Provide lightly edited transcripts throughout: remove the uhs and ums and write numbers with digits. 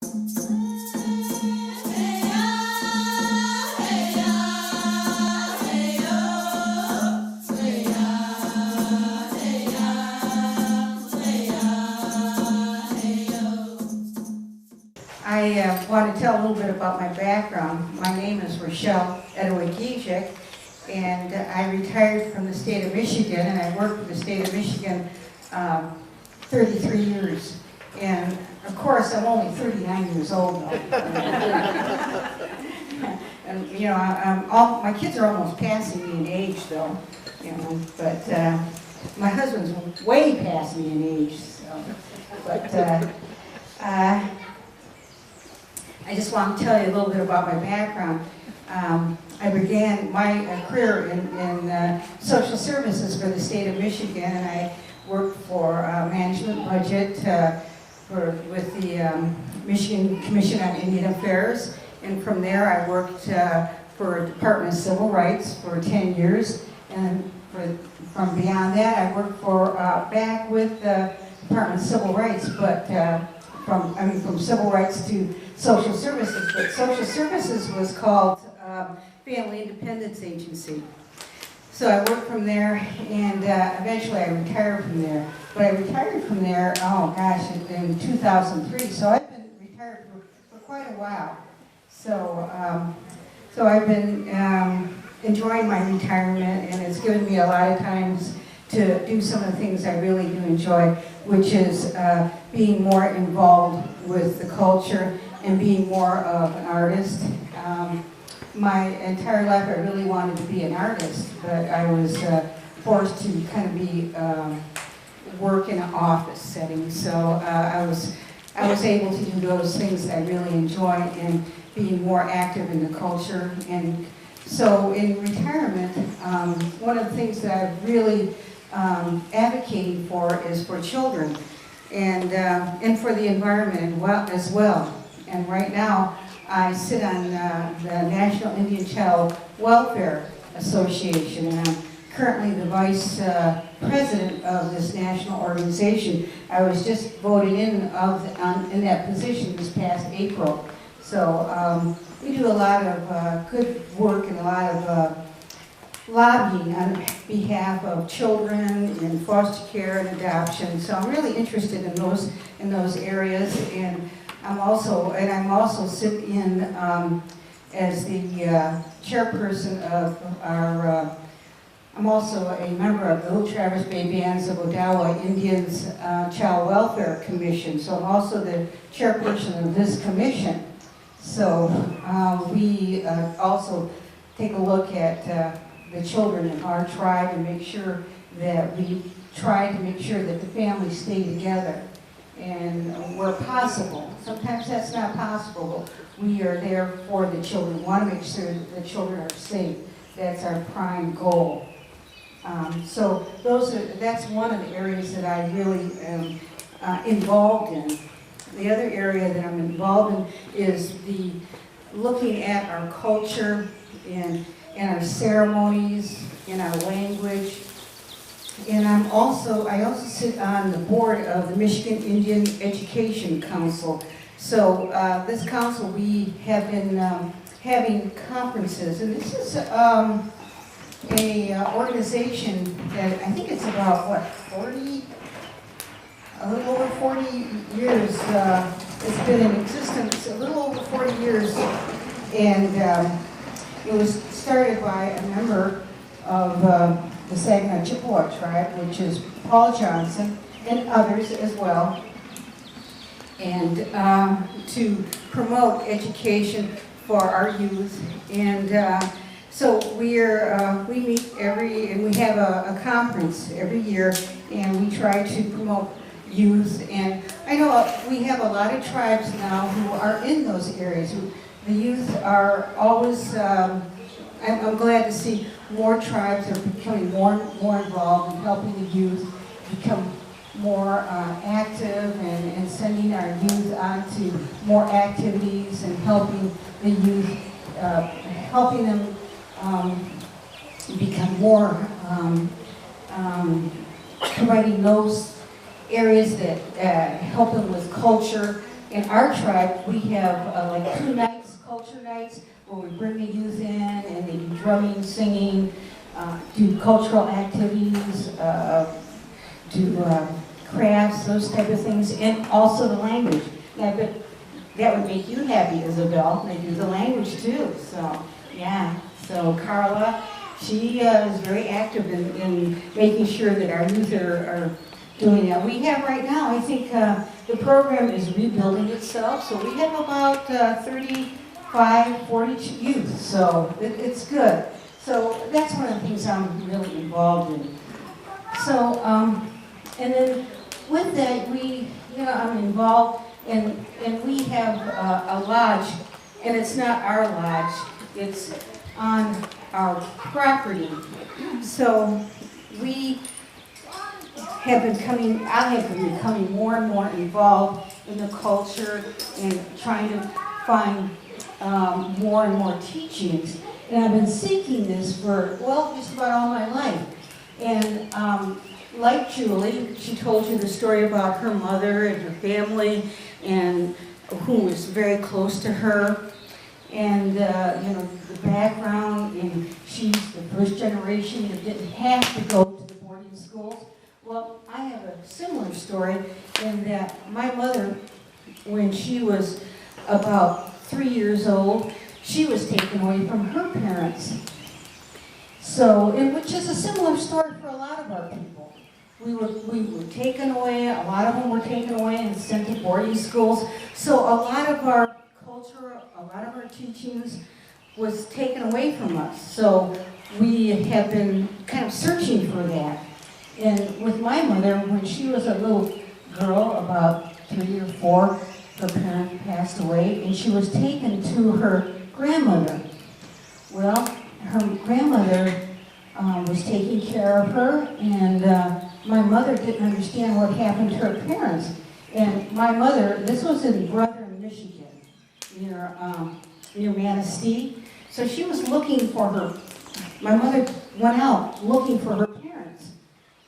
I want to tell a little bit about my background. My name is Rochelle Ettawageshik, and I retired from the state of Michigan, and I worked for the state of Michigan 33 years. And of course, I'm only 39 years old now. And you know, my kids are almost passing me in age, though. You know, but my husband's way past me in age. So, but I just want to tell you a little bit about my background. I began my career in social services for the state of Michigan, and I worked for management budget with the Michigan Commission on Indian Affairs, and from there I worked for Department of Civil Rights for 10 years, and from beyond that I worked for back with the Department of Civil Rights, but from civil rights to social services, but social services was called Family Independence Agency. So I worked from there, and eventually I retired from there. But I retired from there, oh gosh, in 2003. So I've been retired for quite a while. So I've been enjoying my retirement, and it's given me a lot of times to do some of the things I really do enjoy, which is being more involved with the culture and being more of an artist. My entire life I really wanted to be an artist, but I was forced to kind of be work in an office setting. So I was able to do those things that I really enjoy and being more active in the culture. And so in retirement, one of the things that I've really advocating for is for children and for the environment as well. And right now, I sit on the National Indian Child Welfare Association, and I'm currently the vice president of this national organization. I was just voted in that position this past April. So we do a lot of good work and a lot of lobbying on behalf of children in foster care and adoption. So I'm really interested in those areas, and I'm also sit in as the chairperson of our. I'm also a member of the Little Traverse Bay Bands of Odawa Indians Child Welfare Commission. So I'm also the chairperson of this commission. So we also take a look at the children in our tribe and make sure that we try to make sure that the families stay together. And where possible, sometimes that's not possible, but we are there for the children. We want to make sure that the children are safe. That's our prime goal. So that's one of the areas that I really am involved in. The other area that I'm involved in is looking at our culture and our ceremonies, in our language. And I also sit on the board of the Michigan Indian Education Council. So this council, we have been having conferences, and this is a organization that I think it's about, a little over 40 years. It's been in existence a little over 40 years, and it was started by a member of the Saginaw Chippewa tribe, which is Paul Johnson, and others as well, and to promote education for our youth. And so we meet and we have a conference every year, and we try to promote youth. And I know we have a lot of tribes now who are in those areas. The youth are always, I'm glad to see more tribes are becoming more involved in helping the youth become more active and sending our youth on to more activities and helping the youth, helping them become more, providing those areas that help them with culture, in our tribe, we have like 2 nights, culture nights, where we bring the youth in and they do drumming, singing, do cultural activities, do crafts, those type of things, and also the language. Yeah, but that would make you happy, Isabel. They do the language too. So yeah. So Carla, she is very active in making sure that our youth are doing that. We have right now, I think the program is rebuilding itself. So we have about 35, 40 youth. So it's good. So that's one of the things I'm really involved in. So, and then with that, I'm involved, and we have a lodge, and it's not our lodge, it's on our property. So we have been I have been becoming more and more involved in the culture and trying to find more and more teachings. And I've been seeking this for, well, just about all my life. And like Julie, she told you the story about her mother and her family, and who was very close to her. And, the background, and she's the first generation that didn't have to go to the boarding schools. Well, I have a similar story in that my mother, when she was about 3 years old, she was taken away from her parents. So, which is a similar story for a lot of our people. We were taken away, a lot of them were taken away and sent to boarding schools. So a lot of our culture, a lot of our teachings was taken away from us. So we have been kind of searching for that. And with my mother, when she was a little girl, about 3 or 4, her parents passed away, and she was taken to her grandmother. Well, her grandmother was taking care of her, and my mother didn't understand what happened to her parents. And my mother, this was in Southern Michigan, near Manistee. So she was looking for her. My mother went out looking for her parents.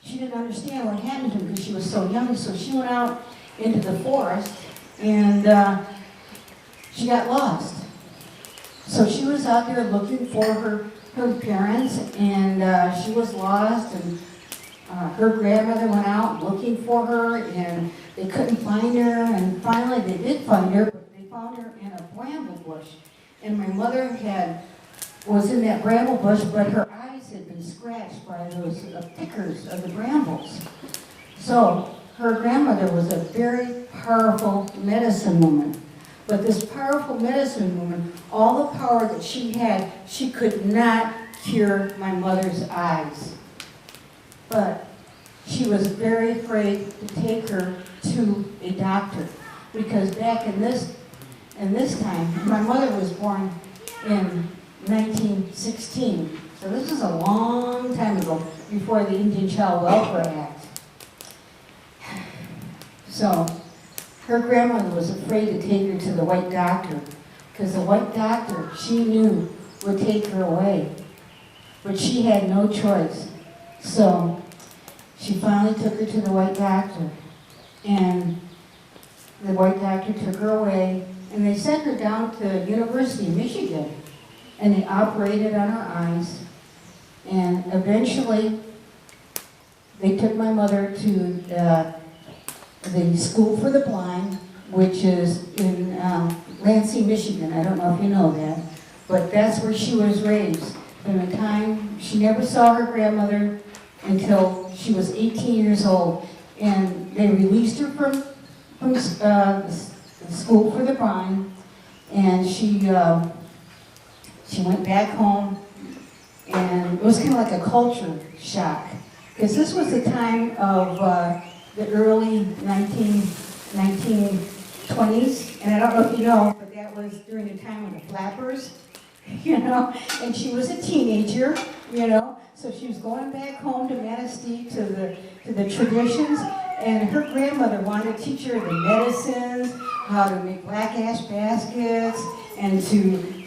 She didn't understand what happened to her because she was so young. So she went out into the forest, and she got lost. So she was out there looking for her parents, and she was lost, and her grandmother went out looking for her, and they couldn't find her, and finally they did find her, but they found her in a bramble bush. And my mother was in that bramble bush, but her eyes had been scratched by those pickers of the brambles. So her grandmother was a very powerful medicine woman. But this powerful medicine woman, all the power that she had, she could not cure my mother's eyes. But she was very afraid to take her to a doctor. Because back in this time, my mother was born in 1916. So this is a long time ago, before the Indian Child Welfare Act. So her grandmother was afraid to take her to the white doctor, because the white doctor, she knew, would take her away. But she had no choice. So she finally took her to the white doctor, and the white doctor took her away, and they sent her down to University of Michigan, and they operated on her eyes, and eventually they took my mother to the School for the Blind, which is in Lansing, Michigan. I don't know if you know that, but that's where she was raised. From the time she never saw her grandmother until she was 18 years old, and they released her from the School for the Blind, and she went back home, and it was kind of like a culture shock, because this was the time of the early 1920s, and I don't know if you know, but that was during the time of the flappers, and she was a teenager, so she was going back home to Manistee to the traditions, and her grandmother wanted to teach her the medicines, how to make black ash baskets, and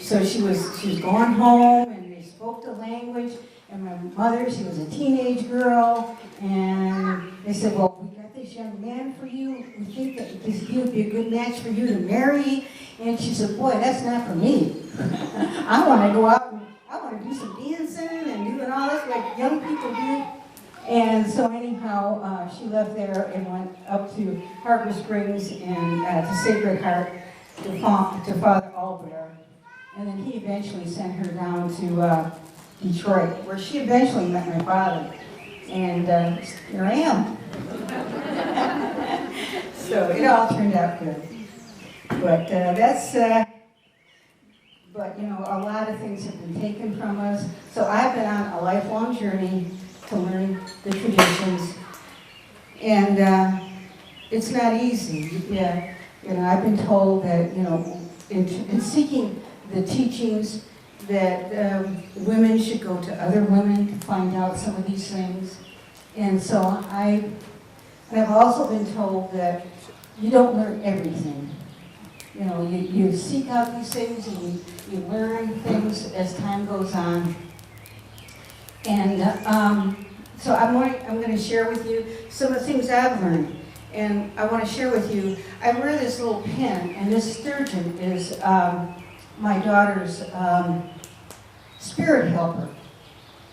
so she was going home, and they spoke the language. And my mother, she was a teenage girl, and they said, well, we got the this young man for you. We think that he would be a good match for you to marry. And she said, boy, that's not for me. I want to go out and I want to do some dancing and doing all this like young people do. And so anyhow, she left there and went up to Harbor Springs and to Sacred Heart to Father Albert. And then he eventually sent her down to Detroit, where she eventually met my father. And here I am. So it all turned out good. But but you know, a lot of things have been taken from us. So I've been on a lifelong journey to learn the traditions. And it's not easy. Yeah, you know, I've been told that, you know, in seeking the teachings that women should go to other women to find out some of these things. And so I've also been told that you don't learn everything. You know, you seek out these things and you learn things as time goes on. And so I'm going to share with you some of the things I've learned. And I want to share with you, I wear this little pin, and this sturgeon is my daughter's spirit helper.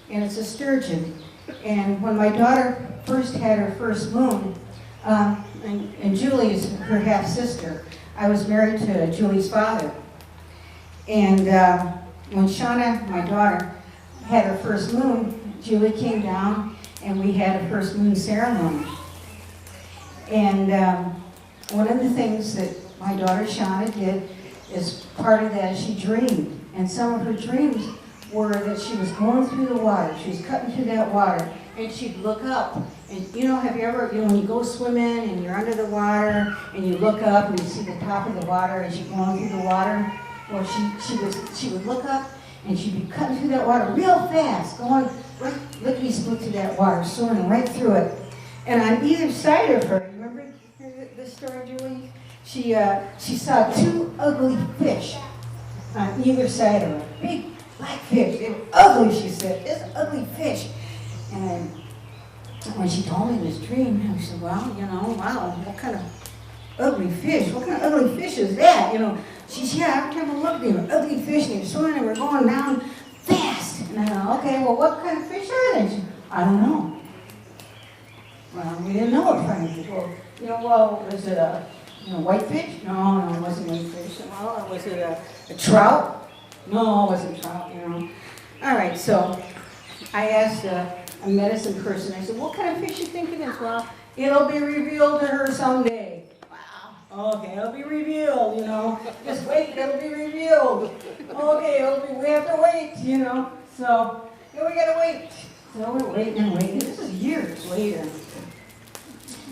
And it's a sturgeon. And when my daughter first had her first moon, and Julie is her half-sister, I was married to Julie's father. And when Shauna, my daughter, had her first moon, Julie came down and we had a first moon ceremony. And one of the things that my daughter Shauna did is part of that she dreamed. And some of her dreams were that she was going through the water. She was cutting through that water. And she'd look up. And you know, have you ever, you know, when you go swimming and you're under the water and you look up and you see the top of the water as you're going through the water? Well, she would look up and she'd be cutting through that water real fast, going right lickety-split through that water, swimming right through it. And on either side of her, remember this story, Julie? She saw two ugly fish on either side of her. Big black fish. They were ugly, she said. This ugly fish. And when she told me this dream, I said, well, you know, wow, what kind of ugly fish? What kind of ugly fish is that? You know, she said, yeah, every time I looked, they were ugly fish, and they were swimming, and we're going down fast. And I thought, okay, well, what kind of fish are they? She said, I don't know. Well, we didn't know what kind of fish. Well, you know, well, was it a whitefish? No, it wasn't whitefish. Well, was it a trout? No, it wasn't trout, you know. All right, so I asked a medicine person, I said, what kind of fish you think it is? Well, it'll be revealed to her someday. Wow. Okay, it'll be revealed, you know. Just wait, it'll be revealed. Okay, we have to wait, you know. So, yeah, we gotta wait. So we're waiting and waiting. This is years later.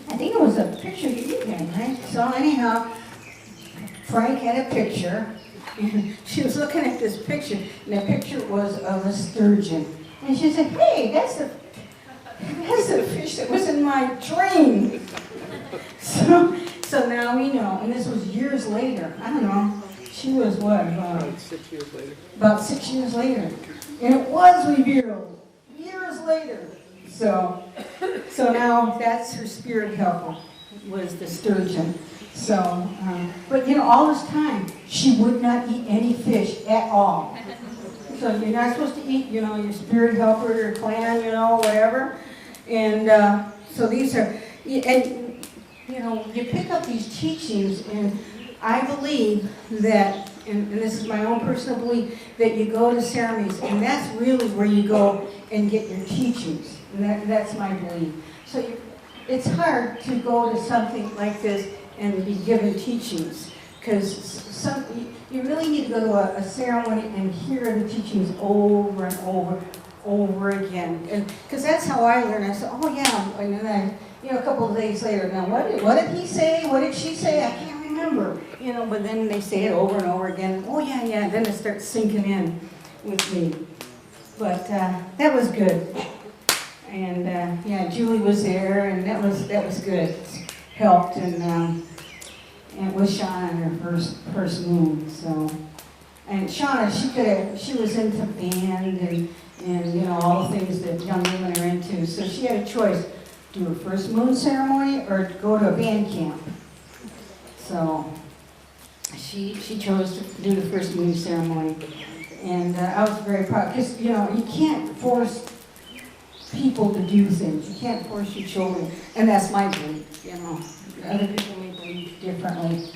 I think it was a picture you had, right? So anyhow, Frank had a picture. And she was looking at this picture, and the picture was of a sturgeon. And she said, hey, that's the fish that was in my dream. So now we know, and this was years later. I don't know, she was what? About 6 years later. About 6 years later. And it was revealed years later. So now that's her spirit helper, was the sturgeon. So, but you know, all this time, she would not eat any fish at all. So you're not supposed to eat, you know, your spirit helper, your clan, you know, whatever. And so these are, and you know, you pick up these teachings, and I believe that, and this is my own personal belief, that you go to ceremonies, and that's really where you go and get your teachings. And that's my belief. So it's hard to go to something like this and be given teachings, because you really need to go to a ceremony and hear the teachings over and over again. And because that's how I learned. I said, oh yeah, and then I, you know, a couple of days later, now what did he say? What did she say? I can't remember. You know, but then they say it over and over again. Oh yeah, and then it starts sinking in with me. But that was good. And yeah, Julie was there, and that was good. Helped, and it was Shauna in her first moon. So, and Shauna, she was into band and you know, all the things that young women are into. So she had a choice. do a first moon ceremony or go to a band camp. So she chose to do the first moon ceremony. And I was very proud, because, you know, you can't force people to do things. You can't force your children. And that's my belief, you know. Other people may believe differently,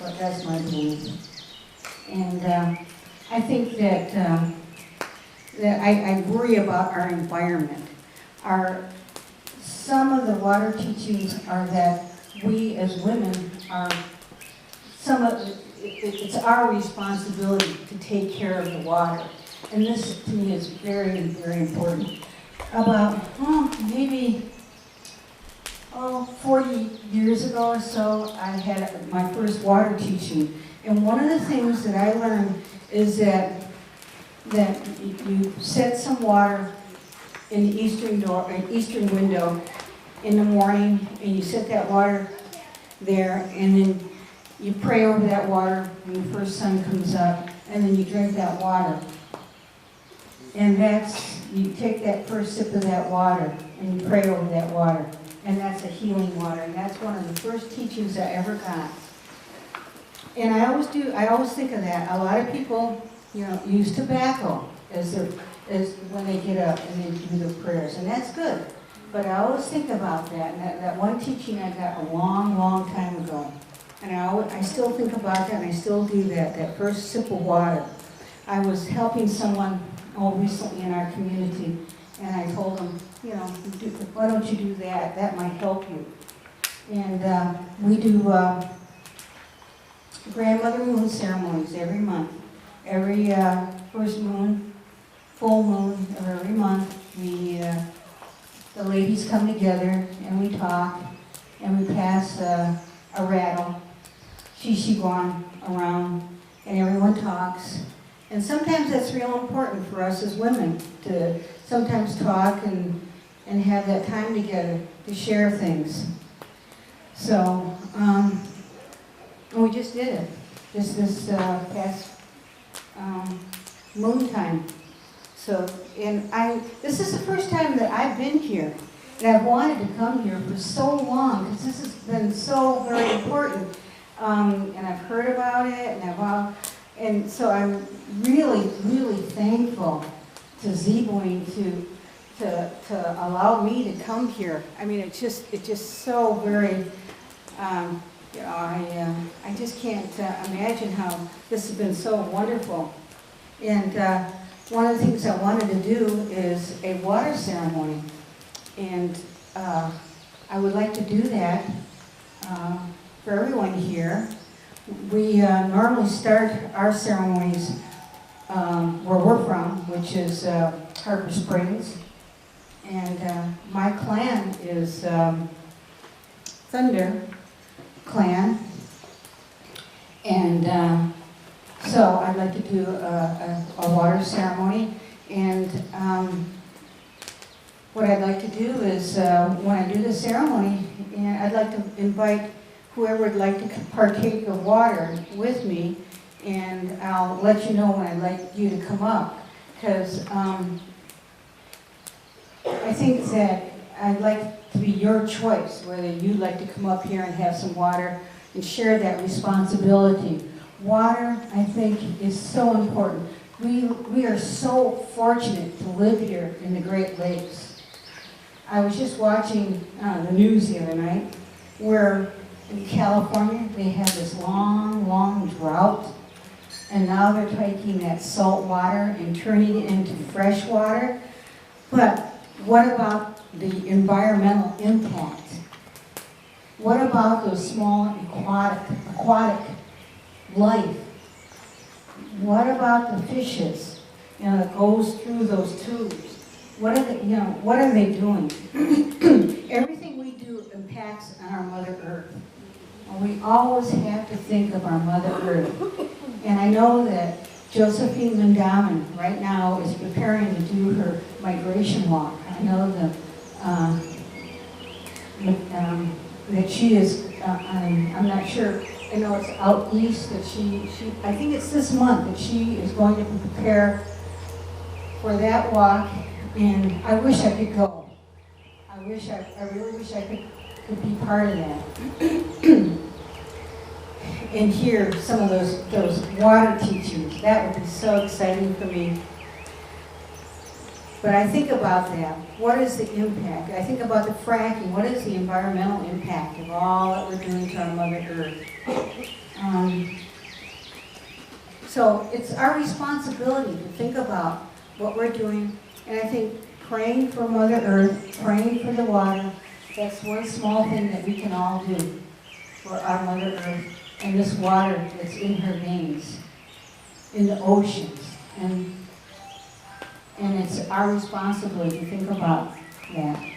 but that's my belief. And I think that, I worry about our environment. Some of the water teachings are that we as women are, it's our responsibility to take care of the water. And this to me is very, very important. About, maybe 40 years ago or so, I had my first water teaching. And one of the things that I learned is that you set some water in the eastern window in the morning, and you set that water there, and then you pray over that water when the first sun comes up, and then you drink that water. And you take that first sip of that water, and you pray over that water. And that's a healing water, and that's one of the first teachings I ever got. And I always think of that. A lot of people, you know, use tobacco as when they get up and they do the prayers, and that's good. But I always think about that, and that one teaching I got a long, long time ago. And I still think about that, and I still do that first sip of water. I was helping someone recently in our community, and I told them, you know, why don't you do that? That might help you. And we do grandmother moon ceremonies every month. Every first moon, full moon of every month, the ladies come together and we talk, and we pass a rattle, shishiguan, around, and everyone talks. And sometimes that's real important for us as women to sometimes talk and have that time together to share things. So, we just did it. This past moon time. So, this is the first time that I've been here. And I've wanted to come here for so long, because this has been so very important. And I've heard about it, and so I'm really, really thankful to Zeboing to allow me to come here. I mean, it's just so very, you know, I just can't imagine how this has been so wonderful. And one of the things I wanted to do is a water ceremony, and I would like to do that for everyone here. We normally start our ceremonies where we're from, which is Harbor Springs. And my clan is Thunder Clan. And so I'd like to do a water ceremony. And what I'd like to do is, when I do the ceremony, I'd like to invite whoever would like to partake of water with me, and I'll let you know when I'd like you to come up, because I think that I'd like to be your choice, whether you'd like to come up here and have some water and share that responsibility. Water, I think, is so important. We are so fortunate to live here in the Great Lakes. I was just watching the news the other night, where in California, they had this long, long drought, and now they're taking that salt water and turning it into fresh water. But what about the environmental impact? What about those small aquatic life? What about the fishes, you know, that goes through those tubes? What are they doing? Everything we do impacts on our Mother Earth. We always have to think of our Mother Earth. And I know that Josephine Lindaman right now is preparing to do her migration walk. I know that she is, I'm not sure, I know it's out east, that I think it's this month that she is going to prepare for that walk, and I wish I could go. I really wish I could be part of that. And hear some of those water teachings. That would be so exciting for me. But I think about that. What is the impact? I think about the fracking. What is the environmental impact of all that we're doing to our Mother Earth? So it's our responsibility to think about what we're doing. And I think praying for Mother Earth, praying for the water, that's one small thing that we can all do for our Mother Earth and this water that's in her veins, in the oceans. And it's our responsibility to think about that.